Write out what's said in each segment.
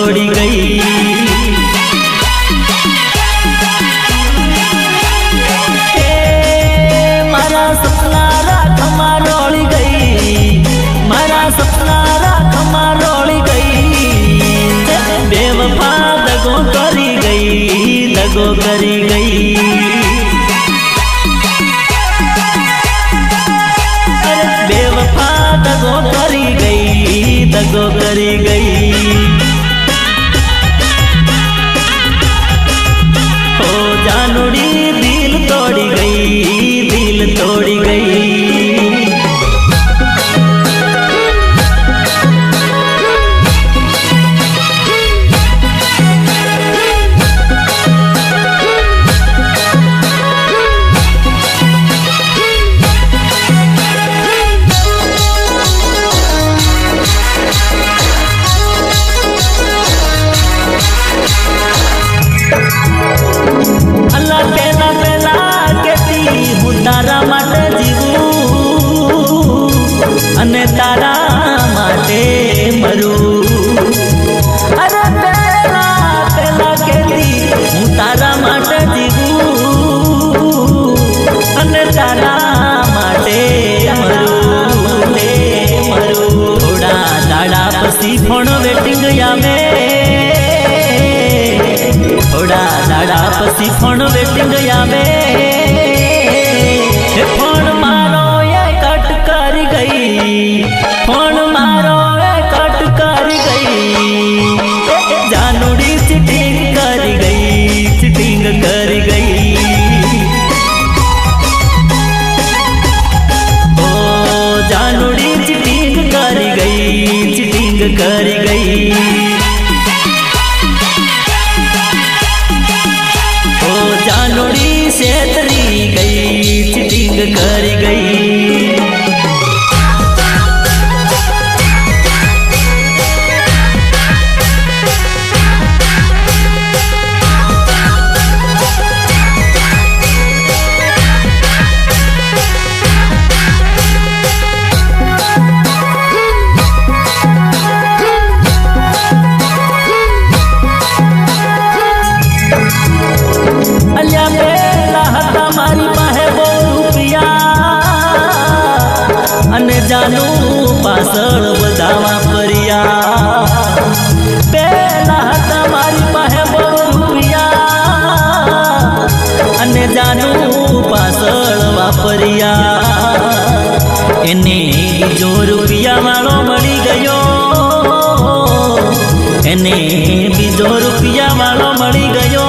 तोड़ी गई। मारा सपना राख मारोड़ी गई, मारा सपना राख मारोड़ी गई। बेवफा दगो करी गई, दगो करी गई। बेवफा दगो करी गई, दगो करी गई। हो जानूड़ी दिल तोड़ी गई, दिल तोड़ी गई। अल्लाह पहला पहला कहती हूँ तारा माटे जीवू अने तारा माटे मरू। अरे पहला पहला कहती हूँ तारा माटे जीवू अने तारा माटे मरू मरू। थोड़ा दाड़ा पसी फोन वेटिंग आवे, थोड़ा दाड़ा पसी फोन वेटिंग आवे। फोन मारो ये कट कर गई, फोन मारो ये कट कर गई। जानूड़ी चिटिंग कर गई, चिटिंग कर गई। ओ जानूड़ी चिटिंग कर गई, चिटिंग कर गई। जानूड़ी सेतरी गई, चिटिंग कर गई। अलिया पेला हता मारी पाहे बो रुपिया अने जानू पासळ बधावा परिया। पेला हता मारी पाहे बो रुपिया अने जानू पासळ वापरिया। एने बीजो रुपिया वाळो मळी गयो, एने बीजो रुपिया वाळो मळी गयो।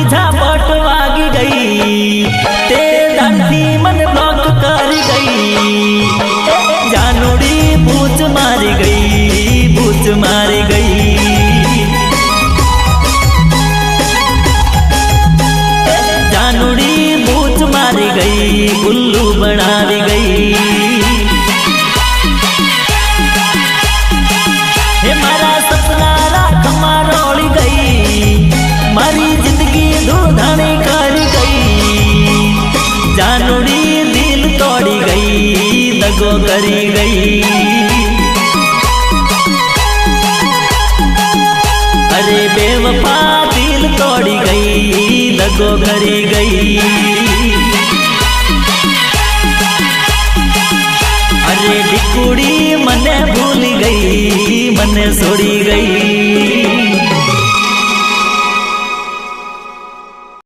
झापट वागी गई, ते धरती मन ब्लॉक कर गई। जानूड़ी बूझ मारी गई, बूझ मारी गई। जानूड़ी बूझ मारी गई, गुल्लू बनावी गई। हे मारा सपना राख मारोड़ी गई, मारी जिंदगी धूधानी कर गई। जानूड़ी दिल तोड़ी गई, दगो करी गई। अरे बेवफा दिल तोड़ी गई, दगो करी गई। अरे डिकुड़ी मने भूल गई, मने छोड़ी गई।